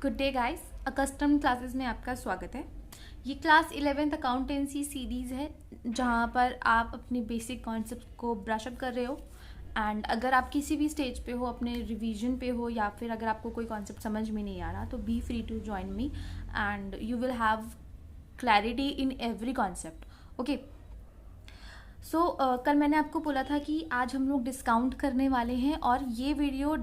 Good day guys, अकस्टम classes में आपका स्वागत है। ये क्लास 11th अकाउंटेंसी सीरीज़ है जहाँ पर आप अपने बेसिक कॉन्सेप्ट को ब्रश अप कर रहे हो। एंड अगर आप किसी भी स्टेज पे हो, अपने रिवीजन पे हो, या फिर अगर आपको कोई कॉन्सेप्ट समझ में नहीं आ रहा, तो be free to join me and you will have clarity in every concept. Okay, so कल मैंने आपको बोला था कि आज हम लोग डिस्काउंट करने वाले हैं और ये वीडियो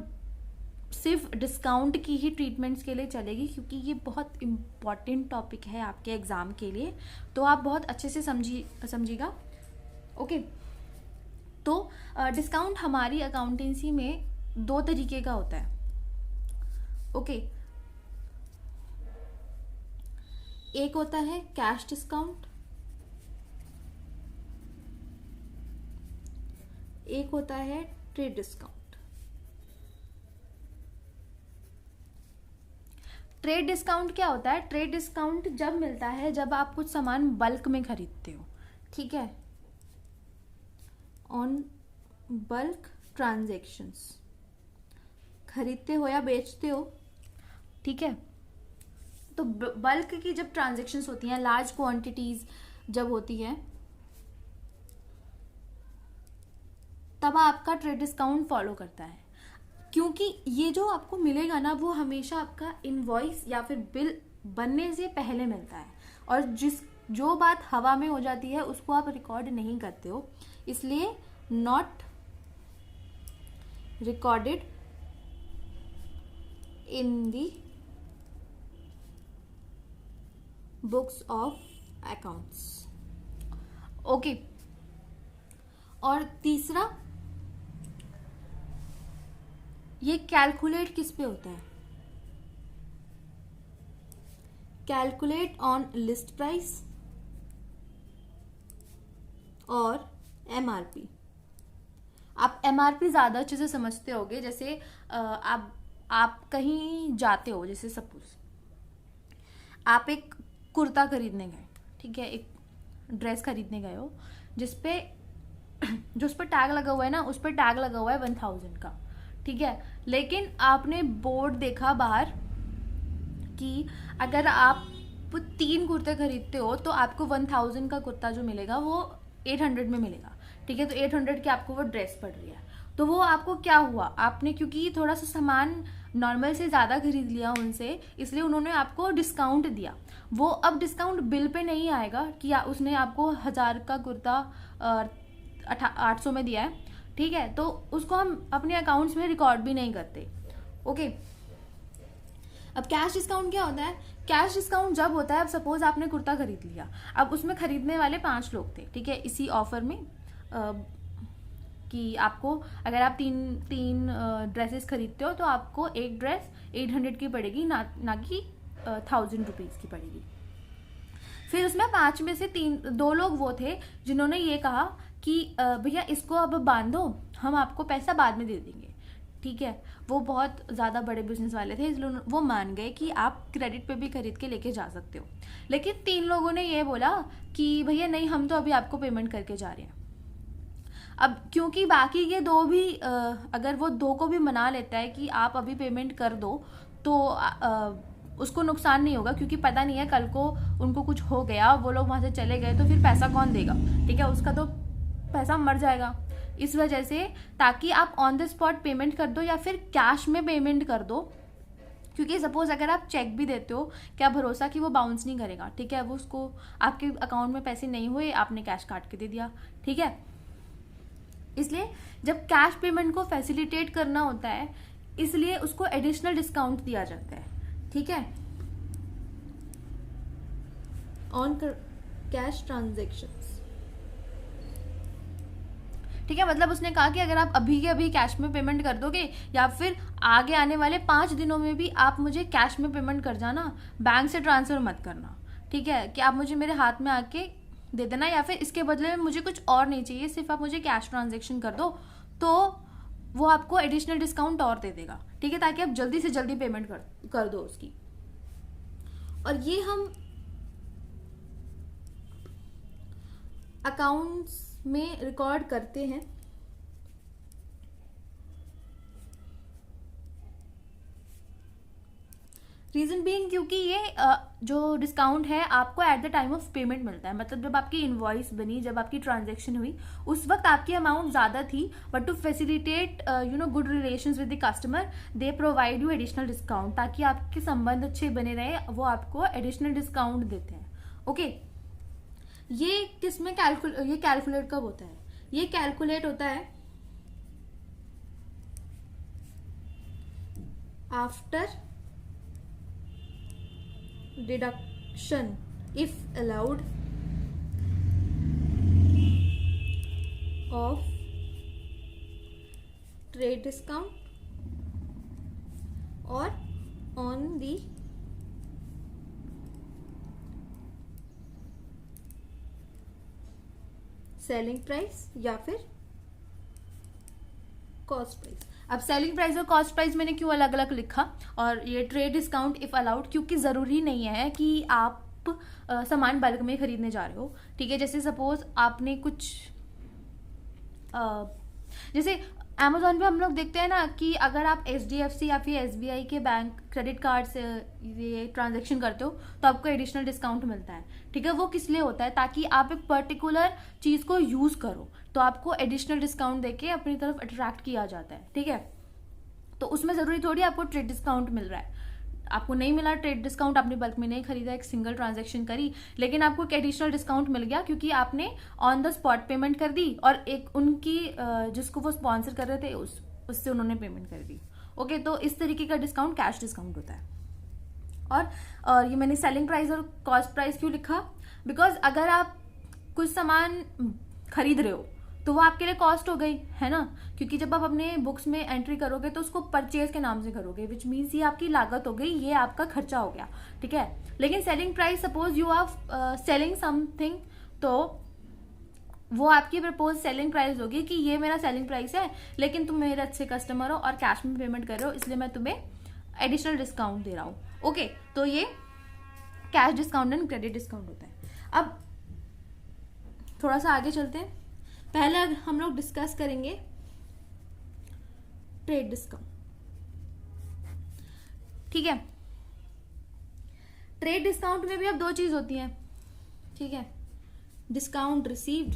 सिर्फ डिस्काउंट की ही ट्रीटमेंट्स के लिए चलेगी, क्योंकि ये बहुत इम्पॉर्टेंट टॉपिक है आपके एग्ज़ाम के लिए। तो आप बहुत अच्छे से समझिएगा। ओके, तो डिस्काउंट हमारी अकाउंटेंसी में दो तरीके का होता है। ओके, एक होता है कैश डिस्काउंट, एक होता है ट्रेड डिस्काउंट। ट्रेड डिस्काउंट क्या होता है? ट्रेड डिस्काउंट जब मिलता है जब आप कुछ सामान बल्क में खरीदते हो, ठीक है, ऑन बल्क ट्रांजैक्शंस, खरीदते हो या बेचते हो, ठीक है। तो बल्क की जब ट्रांजैक्शंस होती हैं, लार्ज क्वांटिटीज जब होती है, तब आपका ट्रेड डिस्काउंट फॉलो करता है, क्योंकि ये जो आपको मिलेगा ना, वो हमेशा आपका इनवॉइस या फिर बिल बनने से पहले मिलता है। और जो बात हवा में हो जाती है उसको आप रिकॉर्ड नहीं करते हो, इसलिए not recorded in the books of accounts. Okay, और तीसरा, ये कैलकुलेट किस पे होता है? कैलकुलेट ऑन लिस्ट प्राइस और एमआरपी। आप एमआरपी ज़्यादा अच्छे से समझते होगे। जैसे आप कहीं जाते हो, जैसे सपोज आप एक कुर्ता खरीदने गए, ठीक है, एक ड्रेस खरीदने गए हो, जिसपे जो उस पर टैग लगा हुआ है ना, उस पर टैग लगा हुआ है 1000 का, ठीक है। लेकिन आपने बोर्ड देखा बाहर कि अगर आप 3 कुर्ते खरीदते हो तो आपको 1000 का कुर्ता जो मिलेगा वो 800 में मिलेगा, ठीक है। तो 800 की आपको वो ड्रेस पड़ रही है। तो वो आपको क्या हुआ, आपने क्योंकि थोड़ा सा सामान नॉर्मल से ज़्यादा खरीद लिया उनसे, इसलिए उन्होंने आपको डिस्काउंट दिया। वो अब डिस्काउंट बिल पे नहीं आएगा कि उसने आपको 1000 का कुर्ता 800 में दिया है, ठीक है। तो उसको हम अपने अकाउंट्स में रिकॉर्ड भी नहीं करते। ओके, अब कैश डिस्काउंट क्या होता है? कैश डिस्काउंट जब होता है, अब सपोज आपने कुर्ता खरीद लिया, अब उसमें खरीदने वाले 5 लोग थे, ठीक है, इसी ऑफर में कि आपको अगर आप तीन ड्रेसेस खरीदते हो तो आपको एक ड्रेस 800 की पड़ेगी, ना कि 1000 रुपीज़ की पड़ेगी। फिर उसमें 5 में से 2 लोग वो थे जिन्होंने ये कहा कि भैया इसको अब बांधो, हम आपको पैसा बाद में दे देंगे, ठीक है। वो बहुत ज़्यादा बड़े बिजनेस वाले थे, इसलिए वो मान गए कि आप क्रेडिट पे भी खरीद के लेके जा सकते हो। लेकिन 3 लोगों ने ये बोला कि भैया नहीं, हम तो अभी आपको पेमेंट करके जा रहे हैं। अब क्योंकि बाकी के 2 भी अगर वो 2 को भी मना लेता है कि आप अभी पेमेंट कर दो, तो उसको नुकसान नहीं होगा, क्योंकि पता नहीं है कल को उनको कुछ हो गया, वो लोग वहाँ से चले गए, तो फिर पैसा कौन देगा, ठीक है, उसका तो पैसा मर जाएगा। इस वजह से, ताकि आप ऑन द स्पॉट पेमेंट कर दो या फिर कैश में पेमेंट कर दो, क्योंकि सपोज अगर आप चेक भी देते हो, क्या भरोसा कि वो बाउंस नहीं करेगा, ठीक है। वो उसको आपके अकाउंट में पैसे नहीं हुए, आपने कैश काट के दे दिया, ठीक है। इसलिए जब कैश पेमेंट को फैसिलिटेट करना होता है, इसलिए उसको एडिशनल डिस्काउंट दिया जाता है, ठीक है, ऑन कैश ट्रांजैक्शंस, ठीक है। मतलब उसने कहा कि अगर आप अभी के अभी कैश में पेमेंट कर दोगे, या फिर आगे आने वाले 5 दिनों में भी आप मुझे कैश में पेमेंट कर जाना, बैंक से ट्रांसफर मत करना, ठीक है, कि आप मुझे मेरे हाथ में आके दे देना, या फिर इसके बदले में मुझे कुछ और नहीं चाहिए, सिर्फ आप मुझे कैश ट्रांजेक्शन कर दो, तो वो आपको एडिशनल डिस्काउंट और दे देगा, ठीक है, ताकि आप जल्दी से जल्दी पेमेंट कर दो उसकी। और ये हम अकाउंट्स में रिकॉर्ड करते हैं। रीजन बीइंग क्योंकि ये जो डिस्काउंट है आपको at the time of payment मिलता है, मतलब जब आपकी इनवॉइस बनी, जब आपकी ट्रांजेक्शन हुई, उस वक्त आपकी अमाउंट ज़्यादा थी, but to facilitate good relations with the customer they provide you additional discount, ताकि आपके संबंध अच्छे बने रहे, वो आपको एडिशनल डिस्काउंट देते हैं। ओके ये किस में ये कैलकुलेट कब होता है? ये कैलकुलेट होता है after deduction if allowed of trade discount or on the selling price या फिर कॉस्ट प्राइस। अब सेलिंग प्राइस और कॉस्ट प्राइस मैंने क्यों अलग अलग लिखा, और ये ट्रेड डिस्काउंट इफ अलाउड, क्योंकि ज़रूरी नहीं है कि आप सामान बल्क में खरीदने जा रहे हो। ठीक है, जैसे सपोज आपने कुछ जैसे अमेजोन पे हम लोग देखते हैं ना कि अगर आप HDFC या फिर SBI के बैंक क्रेडिट कार्ड से ये ट्रांजेक्शन करते हो तो आपको एडिशनल डिस्काउंट मिलता है। ठीक है, वो किस लिए होता है? ताकि आप एक पर्टिकुलर चीज़ को यूज़ करो तो आपको एडिशनल डिस्काउंट देके अपनी तरफ अट्रैक्ट किया जाता है। ठीक है, तो उसमें ज़रूरी थोड़ी आपको ट्रेड डिस्काउंट मिल रहा है। आपको नहीं मिला ट्रेड डिस्काउंट, आपने बल्क में नहीं खरीदा, एक सिंगल ट्रांजैक्शन करी, लेकिन आपको एक एडिशनल डिस्काउंट मिल गया क्योंकि आपने ऑन द स्पॉट पेमेंट कर दी और एक उनकी जिसको वो स्पॉन्सर कर रहे थे उससे उन्होंने पेमेंट कर दी। ओके, तो इस तरीके का डिस्काउंट कैश डिस्काउंट होता है। और ये मैंने सेलिंग प्राइस और कॉस्ट प्राइस क्यों लिखा? बिकॉज अगर आप कुछ सामान खरीद रहे हो तो वो आपके लिए कॉस्ट हो गई है ना, क्योंकि जब आप अपने बुक्स में एंट्री करोगे तो उसको परचेज के नाम से करोगे, विच मीन्स ये आपकी लागत हो गई, ये आपका खर्चा हो गया। ठीक है, लेकिन selling price, suppose you are selling something, तो वो आपकी प्रपोज सेलिंग प्राइस होगी कि ये मेरा सेलिंग प्राइस है, लेकिन तुम मेरे अच्छे कस्टमर हो और कैश में पेमेंट कर रहे हो, इसलिए मैं तुम्हें एडिशनल डिस्काउंट दे रहा हूँ। ओके, तो ये cash discount and credit discount होता है। अब थोड़ा सा आगे चलते हैं। पहले हम लोग डिस्कस करेंगे ट्रेड डिस्काउंट। ठीक है, ट्रेड डिस्काउंट में भी अब दो चीज होती हैं। ठीक है, discount received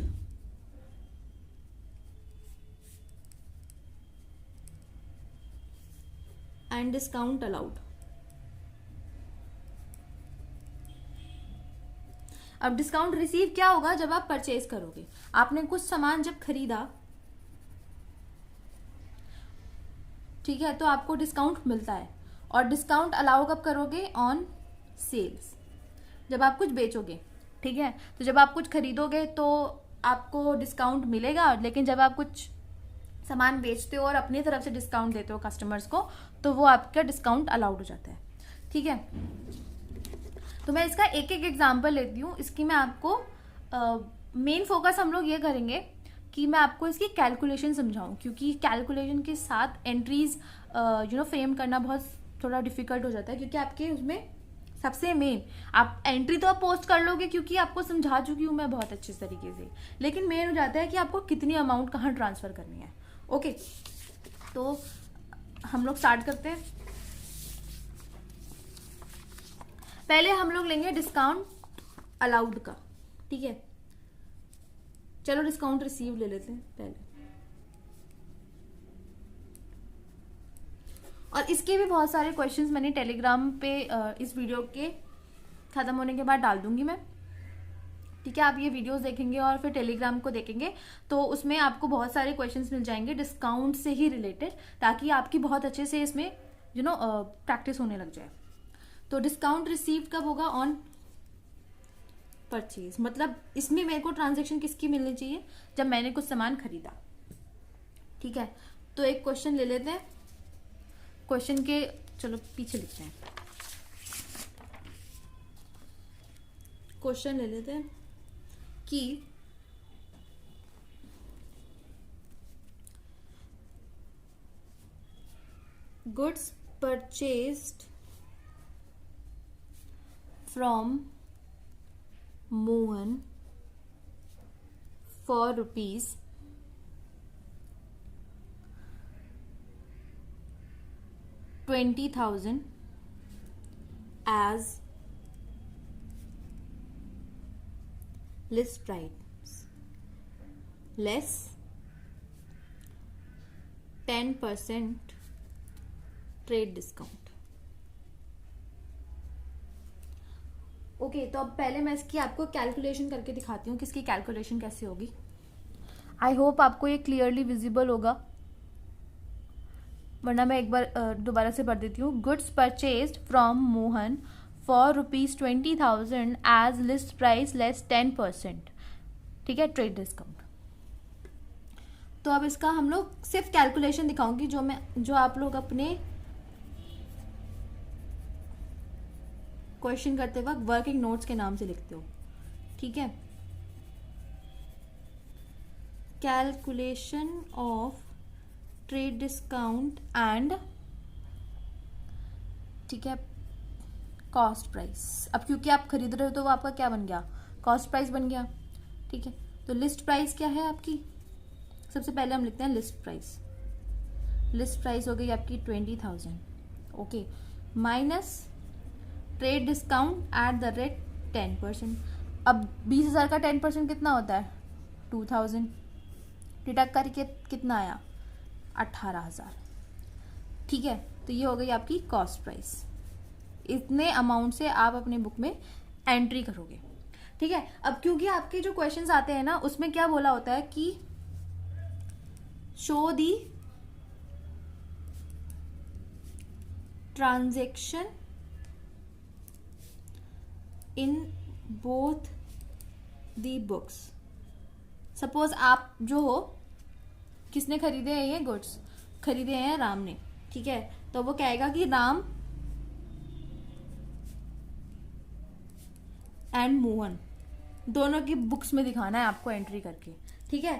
and discount allowed. अब डिस्काउंट रिसीव क्या होगा? जब आप परचेज करोगे, आपने कुछ सामान जब खरीदा, ठीक है, तो आपको डिस्काउंट मिलता है। और डिस्काउंट अलाउ कब करोगे? ऑन सेल्स, जब आप कुछ बेचोगे। ठीक है, तो जब आप कुछ खरीदोगे तो आपको डिस्काउंट मिलेगा, लेकिन जब आप कुछ सामान बेचते हो और अपनी तरफ से डिस्काउंट देते हो कस्टमर्स को, तो वो आपका डिस्काउंट अलाउड हो जाता है। ठीक है, तो मैं इसका एक एक एग्जाम्पल लेती हूँ। इसकी मैं आपको मेन फोकस हम लोग ये करेंगे कि मैं आपको इसकी कैलकुलेशन समझाऊं, क्योंकि कैलकुलेशन के साथ एंट्रीज फ्रेम करना बहुत थोड़ा डिफिकल्ट हो जाता है, क्योंकि आपके उसमें सबसे मेन, आप एंट्री तो आप पोस्ट कर लोगे क्योंकि आपको समझा चुकी हूँ मैं बहुत अच्छे तरीके से, लेकिन मेन हो जाता है कि आपको कितनी अमाउंट कहाँ ट्रांसफर करनी है। ओके, तो हम लोग स्टार्ट करते हैं। पहले हम लोग लेंगे डिस्काउंट अलाउड का। ठीक है, चलो डिस्काउंट रिसीव ले लेते हैं पहले। और इसके भी बहुत सारे क्वेश्चंस मैंने टेलीग्राम पे इस वीडियो के खत्म होने के बाद डाल दूंगी मैं। ठीक है, आप ये वीडियोस देखेंगे और फिर टेलीग्राम को देखेंगे तो उसमें आपको बहुत सारे क्वेश्चंस मिल जाएंगे डिस्काउंट से ही रिलेटेड, ताकि आपकी बहुत अच्छे से इसमें प्रैक्टिस होने लग जाए। तो डिस्काउंट रिसीव्ड कब होगा? ऑन परचेज, मतलब इसमें मेरे को ट्रांजैक्शन किसकी मिलनी चाहिए? जब मैंने कुछ सामान खरीदा। ठीक है, तो एक क्वेश्चन ले लेते हैं। क्वेश्चन के चलो पीछे लिखते हैं। क्वेश्चन ले लेते हैं कि goods purchased from Mohan for rupees 20,000 as list price less 10% trade discount. Okay, तो अब पहले मैं इसकी आपको कैलकुलेशन करके दिखाती हूँ कि इसकी कैलकुलेशन कैसे होगी। आई होप आपको ये क्लियरली विजिबल होगा, वरना मैं एक बार दोबारा से पढ़ देती हूँ। Goods purchased from Mohan for ₹20,000 as list price less 10%, ठीक है, ट्रेड डिस्काउंट। तो अब इसका हम लोग सिर्फ कैलकुलेशन दिखाऊंगी, जो आप लोग अपने क्वेश्चन करते वक्त वर्किंग नोट्स के नाम से लिखते हो, ठीक है। Calculation of trade discount and, ठीक है, कॉस्ट प्राइस। अब क्योंकि आप खरीद रहे हो तो वो आपका क्या बन गया, कॉस्ट प्राइस बन गया, ठीक है। तो लिस्ट प्राइस क्या है आपकी, सबसे पहले हम लिखते हैं लिस्ट प्राइस। लिस्ट प्राइस हो गई आपकी 20,000, okay, minus trade discount at the rate 10%। अब 20,000 का 10% कितना होता है, 2,000, डिडक्ट करके कितना आया, 18,000, ठीक है। तो ये हो गई आपकी कॉस्ट प्राइस। इतने अमाउंट से आप अपने बुक में एंट्री करोगे, ठीक है। अब क्योंकि आपके जो क्वेश्चंस आते हैं ना, उसमें क्या बोला होता है कि show the transaction in both the books. Suppose आप जो हो, किसने खरीदे हैं ये गुड्स, खरीदे हैं राम ने, ठीक है। तो वो कहेगा कि राम एंड मोहन दोनों की बुक्स में दिखाना है आपको एंट्री करके, ठीक है।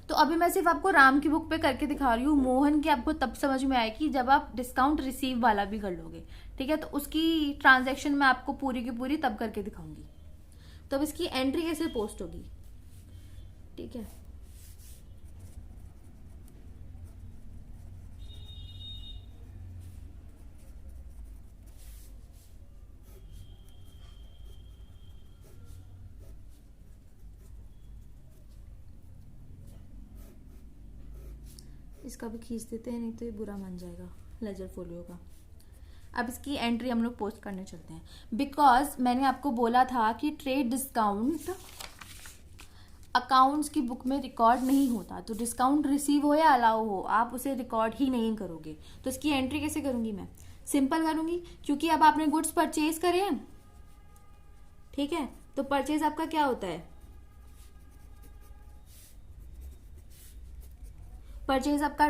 तो अभी मैं सिर्फ आपको राम की बुक पे करके दिखा रही हूँ, मोहन की आपको तब समझ में आएगी जब आप डिस्काउंट रिसीव वाला भी कर लोगे, ठीक है। तो उसकी ट्रांजैक्शन मैं आपको पूरी की पूरी तब करके दिखाऊंगी। तो अब इसकी एंट्री कैसे पोस्ट होगी, ठीक है। इसका भी खींच देते हैं, नहीं तो ये बुरा मान जाएगा लेजर फोलियो का। अब इसकी एंट्री हम लोग पोस्ट करने चलते हैं, बिकॉज मैंने आपको बोला था कि ट्रेड डिस्काउंट अकाउंट्स की बुक में रिकॉर्ड नहीं होता। तो डिस्काउंट रिसीव हो या अलाउ हो, आप उसे रिकॉर्ड ही नहीं करोगे। तो इसकी एंट्री कैसे करूंगी मैं, सिंपल करूंगी, क्योंकि अब आपने गुड्स परचेज करे हैं, ठीक है। तो परचेज आपका क्या होता है, परचेज आपका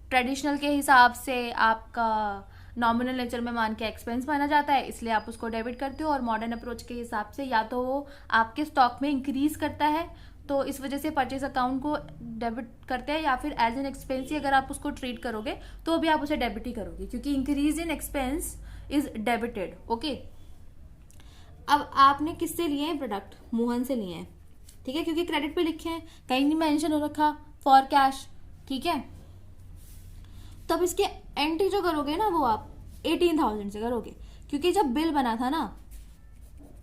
ट्रेडिशनल के हिसाब से आपका नॉमिनल नेचर में मान के एक्सपेंस माना जाता है, इसलिए आप उसको डेबिट करते हो। और मॉडर्न अप्रोच के हिसाब से या तो वो आपके स्टॉक में इंक्रीज करता है, तो इस वजह से परचेज अकाउंट को डेबिट करते हैं, या फिर एज एन एक्सपेंस ही अगर आप उसको ट्रीट करोगे तो भी आप उसे डेबिट ही करोगे, क्योंकि increase in expense is debited, okay. अब आपने किससे लिए हैं प्रोडक्ट, मोहन से लिए हैं, ठीक है, क्योंकि क्रेडिट पे लिखे हैं, कहीं नहीं मेंशन हो रखा फॉर कैश, ठीक है। तब इसके एंट्री जो करोगे ना वो आप 18,000 से करोगे, क्योंकि जब बिल बना था ना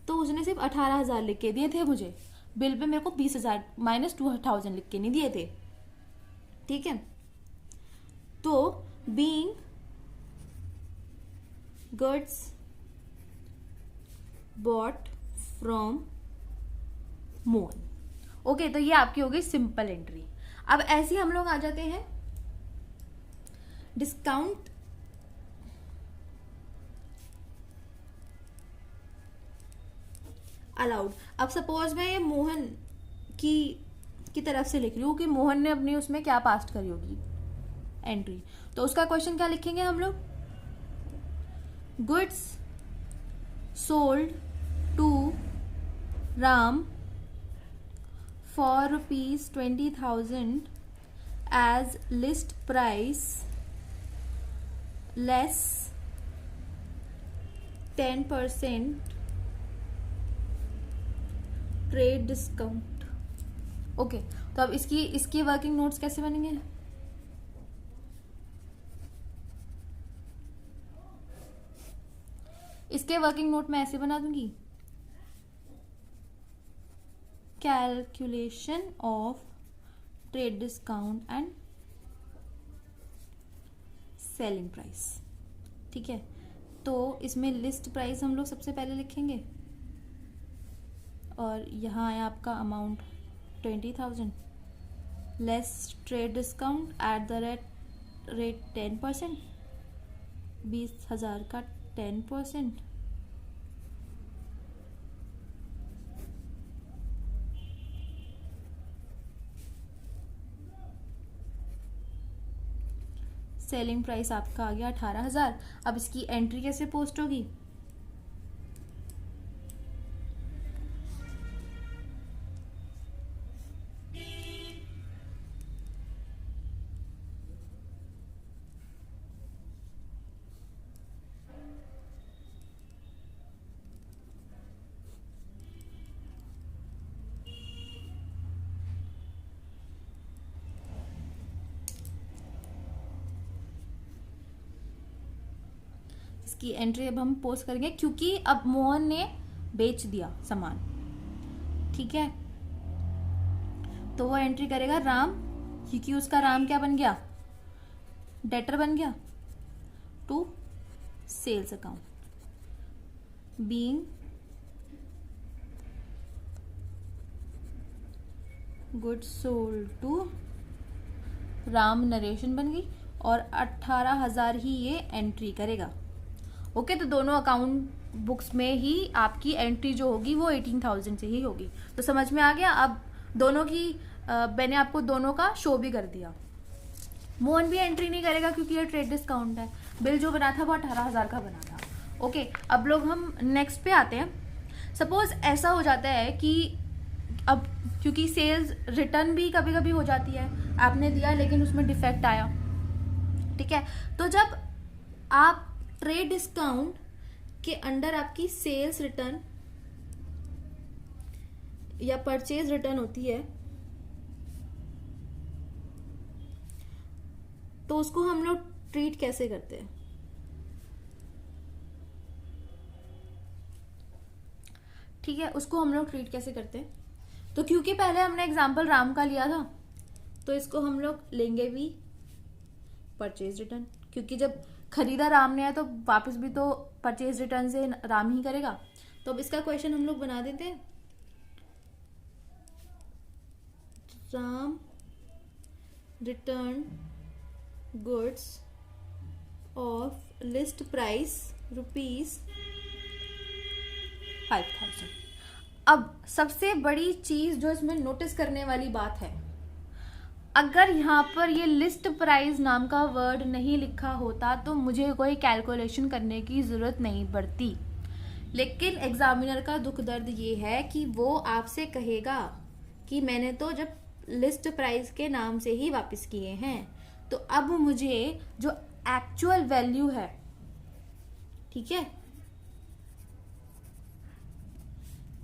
तो उसने सिर्फ 18,000 लिख के दिए थे मुझे, बिल पे मेरे को 20,000 माइनस 2,000 लिख के नहीं दिए थे, ठीक है। तो being goods bought from Mohan, okay. तो ये आपकी हो गई सिंपल एंट्री। अब ऐसे हम लोग आ जाते हैं डिस्काउंट अलाउड। अब सपोज मैं ये मोहन की तरफ से लिख रही हूँ कि मोहन ने अपनी उसमें क्या पास्ट करी होगी एंट्री, तो उसका क्वेश्चन क्या लिखेंगे हम लोग, goods sold to Ram for ₹20,000 as list price less 10% trade discount, okay. तो अब इसकी वर्किंग नोट्स कैसे बनेंगे, इसके वर्किंग नोट मैं ऐसे बना दूंगी, calculation of trade discount and selling price. ठीक है, तो इसमें लिस्ट प्राइस हम लोग सबसे पहले लिखेंगे और यहाँ आया आपका amount 20,000 less trade discount at the rate 10%, 20,000 का 10%, सेलिंग प्राइस आपका आ गया 18,000। अब इसकी एंट्री कैसे पोस्ट होगी, इसकी एंट्री अब हम पोस्ट करेंगे क्योंकि अब मोहन ने बेच दिया सामान। ठीक है, तो वो एंट्री करेगा राम, क्योंकि उसका राम क्या बन गया, डेटर बन गया, to sales account being goods sold to Ram, narration बन गई और 18,000 ही ये एंट्री करेगा। ओके, तो दोनों अकाउंट बुक्स में ही आपकी एंट्री जो होगी वो 18,000 से ही होगी। तो समझ में आ गया। अब दोनों की मैंने आपको दोनों का शो भी कर दिया। मोहन भी एंट्री नहीं करेगा क्योंकि ये ट्रेड डिस्काउंट है, बिल जो बना था वो 18,000 का बना था। ओके, अब लोग हम नेक्स्ट पे आते हैं। सपोज ऐसा हो जाता है कि अब क्योंकि सेल्स रिटर्न भी कभी कभी हो जाती है, आपने दिया लेकिन उसमें डिफेक्ट आया। ठीक है, तो जब आप ट्रेड डिस्काउंट के अंडर आपकी सेल्स रिटर्न या परचेज रिटर्न होती है तो उसको हम लोग ट्रीट कैसे करते हैं। ठीक है, उसको हम लोग ट्रीट कैसे करते हैं, तो क्योंकि पहले हमने एग्जांपल राम का लिया था तो इसको हम लोग लेंगे भी परचेज रिटर्न, क्योंकि जब खरीदा राम ने है तो वापस भी तो परचेज रिटर्न से राम ही करेगा। तो अब इसका क्वेश्चन हम लोग बना देते हैं, Ram return goods of list price ₹5,000। अब सबसे बड़ी चीज जो इसमें नोटिस करने वाली बात है, अगर यहाँ पर ये लिस्ट प्राइस नाम का वर्ड नहीं लिखा होता तो मुझे कोई कैलकुलेशन करने की ज़रूरत नहीं पड़ती। लेकिन एग्जामिनर का दुख दर्द ये है कि वो आपसे कहेगा कि मैंने तो जब लिस्ट प्राइस के नाम से ही वापस किए हैं, तो अब मुझे जो एक्चुअल वैल्यू है, ठीक है,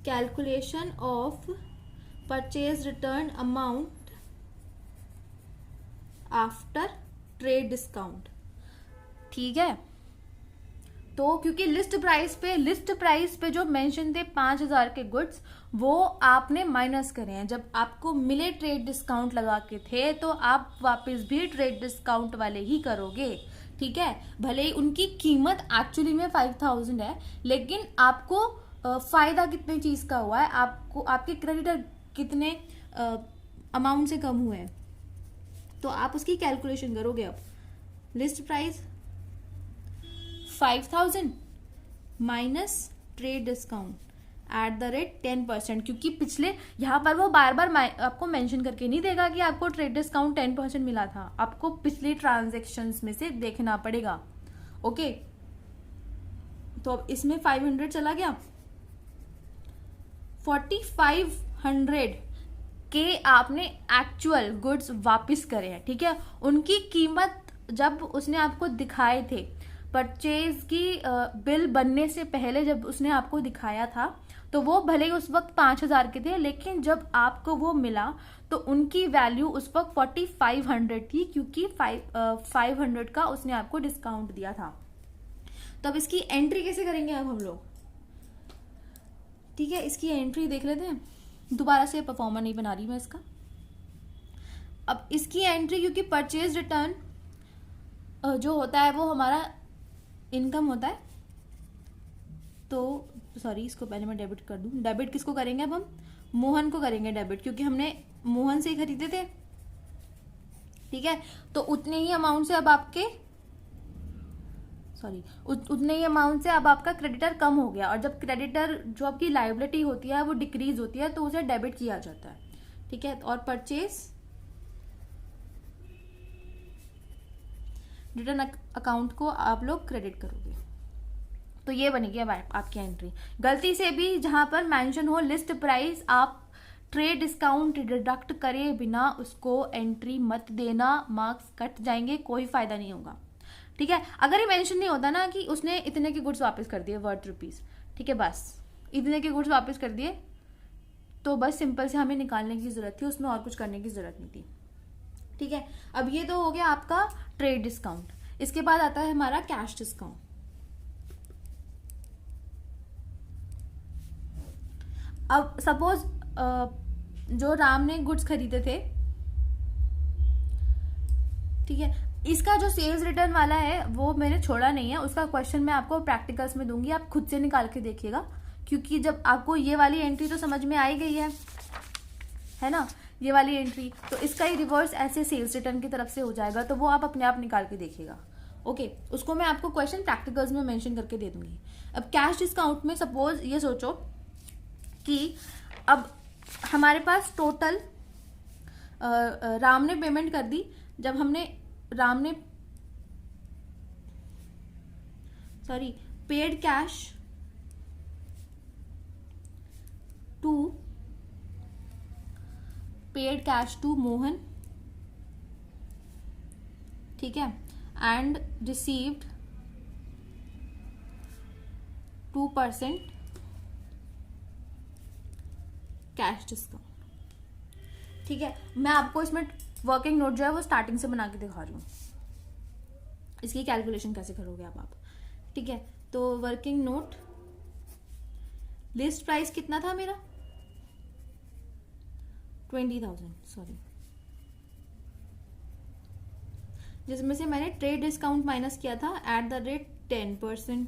calculation of purchase return amount after trade discount. ठीक है, तो क्योंकि लिस्ट प्राइस पे जो मेंशन थे 5,000 के गुड्स वो आपने माइनस करे हैं। जब आपको मिले ट्रेड डिस्काउंट लगा के थे तो आप वापस भी ट्रेड डिस्काउंट वाले ही करोगे। ठीक है, भले ही उनकी कीमत एक्चुअली में 5,000 है, लेकिन आपको फायदा कितने चीज का हुआ है, आपको आपके क्रेडिटर कितने अमाउंट से कम हुए हैं, तो आप उसकी कैलकुलेशन करोगे। अब list price 5,000 minus trade discount at the rate 10%, क्योंकि पिछले यहाँ पर वो बार बार आपको मेंशन करके नहीं देगा कि आपको ट्रेड डिस्काउंट 10% मिला था, आपको पिछली ट्रांजैक्शंस में से देखना पड़ेगा। ओके, तो अब इसमें 500 चला गया, 4,500 के आपने एक्चुअल गुड्स वापस करे हैं। ठीक है, उनकी कीमत जब उसने आपको दिखाए थे, परचेज की बिल बनने से पहले जब उसने आपको दिखाया था, तो वो भले ही उस वक्त 5,000 के थे, लेकिन जब आपको वो मिला तो उनकी वैल्यू उस वक्त 4,500 थी, क्योंकि 500 का उसने आपको डिस्काउंट दिया था। तो अब इसकी एंट्री कैसे करेंगे अब हम लोग, ठीक है। इसकी एंट्री देख लेते हैं, दोबारा से परफॉर्मा नहीं बना रही मैं इसका। अब इसकी एंट्री, क्योंकि परचेज रिटर्न जो होता है वो हमारा इनकम होता है, तो सॉरी इसको पहले मैं डेबिट कर दूं। डेबिट किसको करेंगे अब हम, मोहन को करेंगे डेबिट, क्योंकि हमने मोहन से ही खरीदे थे, ठीक है। तो उतने ही अमाउंट से अब आपके उतने ही अमाउंट से अब आपका क्रेडिटर कम हो गया, और जब क्रेडिटर जो आपकी लायबिलिटी होती है वो डिक्रीज होती है तो उसे डेबिट किया जाता है, ठीक है। और परचेज रिटर्न अकाउंट को आप लोग क्रेडिट करोगे, तो ये बनेगी अब आपकी एंट्री। गलती से भी जहां पर मेंशन हो लिस्ट प्राइस, आप ट्रेड डिस्काउंट डिडक्ट करे बिना उसको एंट्री मत देना, मार्क्स कट जाएंगे, कोई फायदा नहीं होगा, ठीक है। अगर ये मेंशन नहीं होता ना कि उसने इतने के गुड्स वापस कर दिए वर्थ रुपीज, ठीक है, बस इतने के गुड्स वापस कर दिए, तो बस सिंपल से हमें निकालने की जरूरत थी, उसमें और कुछ करने की जरूरत नहीं थी, ठीक है। अब ये तो हो गया आपका ट्रेड डिस्काउंट। इसके बाद आता है हमारा कैश डिस्काउंट। अब सपोज जो राम ने गुड्स खरीदे थे, ठीक है, इसका जो सेल्स रिटर्न वाला है वो मैंने छोड़ा नहीं है, उसका क्वेश्चन मैं आपको प्रैक्टिकल्स में दूंगी, आप खुद से निकाल के देखिएगा, क्योंकि जब आपको ये वाली एंट्री तो समझ में आई गई है ना, ये वाली एंट्री, तो इसका ही रिवर्स ऐसे सेल्स रिटर्न की तरफ से हो जाएगा, तो वो आप अपने आप निकाल के देखिएगा, ओके। उसको मैं आपको क्वेश्चन प्रैक्टिकल्स में मेंशन करके दे दूंगी। अब कैश डिस्काउंट में सपोज ये सोचो कि अब हमारे पास टोटल राम ने पेमेंट कर दी, जब हमने पेड कैश टू मोहन, ठीक है, एंड रिसीव्ड 2% कैश डिस्काउंट, ठीक है। मैं आपको इसमें वर्किंग नोट जो है वो स्टार्टिंग से बना के दिखा रही हूँ, इसकी कैलकुलेशन कैसे करोगे आप, ठीक है। तो वर्किंग नोट, लिस्ट प्राइस कितना था मेरा 20,000, सॉरी, जिसमें से मैंने ट्रेड डिस्काउंट माइनस किया था एट द रेट 10%,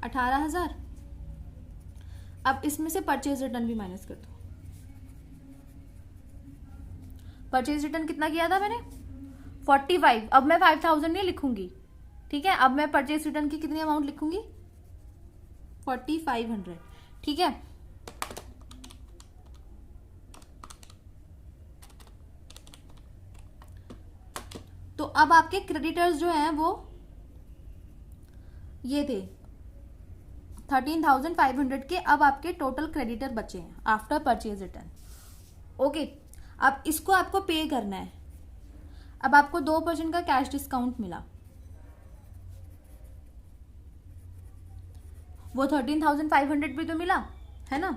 18,000। अब इसमें से परचेज रिटर्न भी माइनस कर दो। परचेज रिटर्न कितना किया था मैंने 45, अब मैं 5,000 नहीं लिखूंगी, ठीक है, अब मैं परचेज रिटर्न की कितनी अमाउंट लिखूंगी 4,500, ठीक है। तो अब आपके क्रेडिटर्स जो हैं वो ये थे 13,500 के, अब आपके टोटल क्रेडिटर बचे हैं आफ्टर परचेज रिटर्न, ओके। अब इसको आपको पे करना है। अब आपको 2% का कैश डिस्काउंट मिला, वो 13,500 पे तो मिला है ना।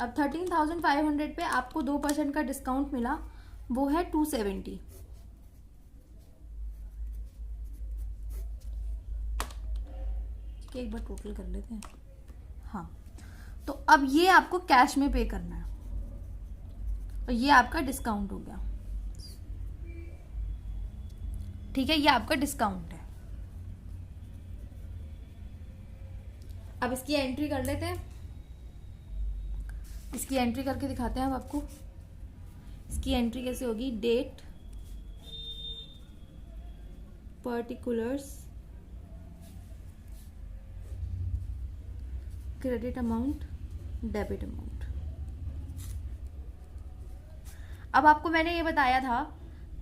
अब 13,500 पे आपको 2% का डिस्काउंट मिला, वो है 270, एक बार टोटल कर लेते हैं, हाँ। तो अब ये आपको कैश में पे करना है, और ये आपका डिस्काउंट हो गया, ठीक है, ये आपका डिस्काउंट है। अब इसकी एंट्री कर लेते हैं, इसकी एंट्री करके दिखाते हैं अब आपको। इसकी एंट्री कैसे होगी, date, particulars, credit amount, debit amount. अब आपको मैंने ये बताया था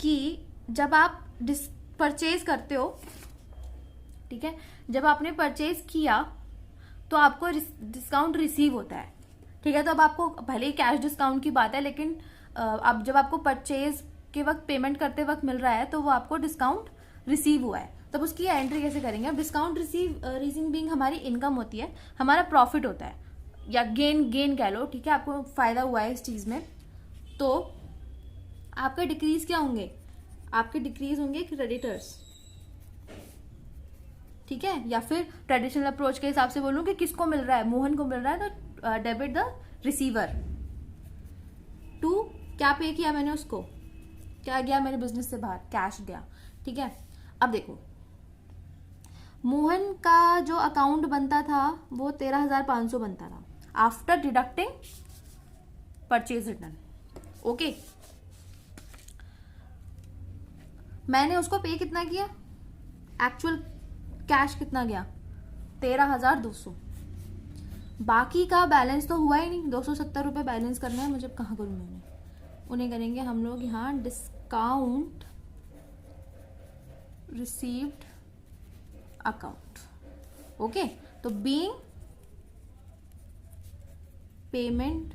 कि जब आप परचेज करते हो, ठीक है, जब आपने परचेज किया तो आपको डिस्काउंट रिसीव होता है, ठीक है। तो अब आपको भले ही कैश डिस्काउंट की बात है, लेकिन अब जब आपको परचेज के वक्त पेमेंट करते वक्त मिल रहा है तो वो आपको डिस्काउंट रिसीव हुआ है, तब उसकी एंट्री कैसे करेंगे। अब डिस्काउंट रीजन बीइंग हमारी इनकम होती है, हमारा प्रॉफिट होता है, या गेन कह लो, ठीक है, आपको फायदा हुआ है इस चीज में, तो आपके डिक्रीज क्या होंगे, आपके डिक्रीज होंगे क्रेडिटर्स, ठीक है, या फिर ट्रेडिशनल अप्रोच के हिसाब से बोलूं कि किसको मिल रहा है, मोहन को मिल रहा है, तो डेबिट द रिसीवर टू, क्या पे किया मैंने उसको, क्या गया मेरे बिजनेस से बाहर, कैश गया। ठीक है, अब देखो मोहन का जो अकाउंट बनता था वो 13,500 बनता था after deducting purchase return. Okay, मैंने उसको पे कितना किया, एक्चुअल कैश कितना गया 13,200, बाकी का बैलेंस तो हुआ ही नहीं, 270 रुपये बैलेंस करना है मुझे, कहाँ करूँ मैंने, उन्हें करेंगे हम लोग यहाँ डिस्काउंट रिसीव्ड अकाउंट। ओके, तो being payment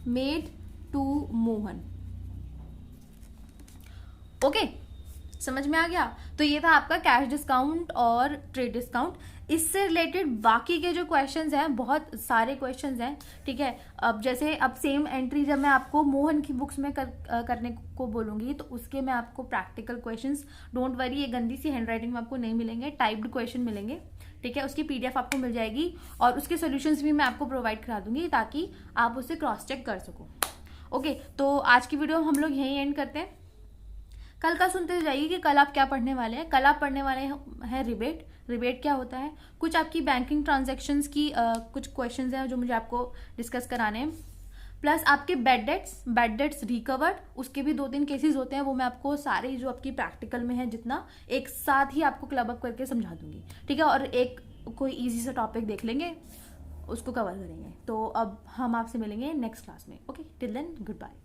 made to Mohan. Okay, समझ में आ गया। तो ये था आपका कैश डिस्काउंट और ट्रेड डिस्काउंट। इससे रिलेटेड बाकी के जो क्वेश्चंस हैं, बहुत सारे क्वेश्चंस हैं। ठीक है, अब जैसे अब सेम एंट्री जब मैं आपको मोहन की बुक्स में करने को बोलूंगी तो उसके मैं आपको प्रैक्टिकल क्वेश्चंस, डोंट वरी ये गंदी सी हैंडराइटिंग में आपको नहीं मिलेंगे, टाइप्ड क्वेश्चन मिलेंगे। ठीक है, उसकी पीडीएफ आपको मिल जाएगी और उसके सोल्यूशंस भी मैं आपको प्रोवाइड करा दूंगी ताकि आप उसे क्रॉस चेक कर सको। ओके, तो आज की वीडियो हम लोग यहीं एंड करते हैं। कल का सुनते जाइए कि कल आप क्या पढ़ने वाले हैं। कल आप पढ़ने वाले हैं रिबेट। रिबेट क्या होता है, कुछ आपकी बैंकिंग ट्रांजैक्शंस की कुछ क्वेश्चंस हैं जो मुझे आपको डिस्कस कराने हैं, प्लस आपके बैड डेट्स रिकवर्ड, उसके भी 2-3 केसेस होते हैं, वो मैं आपको सारे जो आपकी प्रैक्टिकल में है जितना एक साथ ही आपको क्लब अप करके समझा दूंगी। ठीक है, और एक कोई ईजी सा टॉपिक देख लेंगे, उसको कवर करेंगे। तो अब हम आपसे मिलेंगे नेक्स्ट क्लास में। Okay, till then good bye.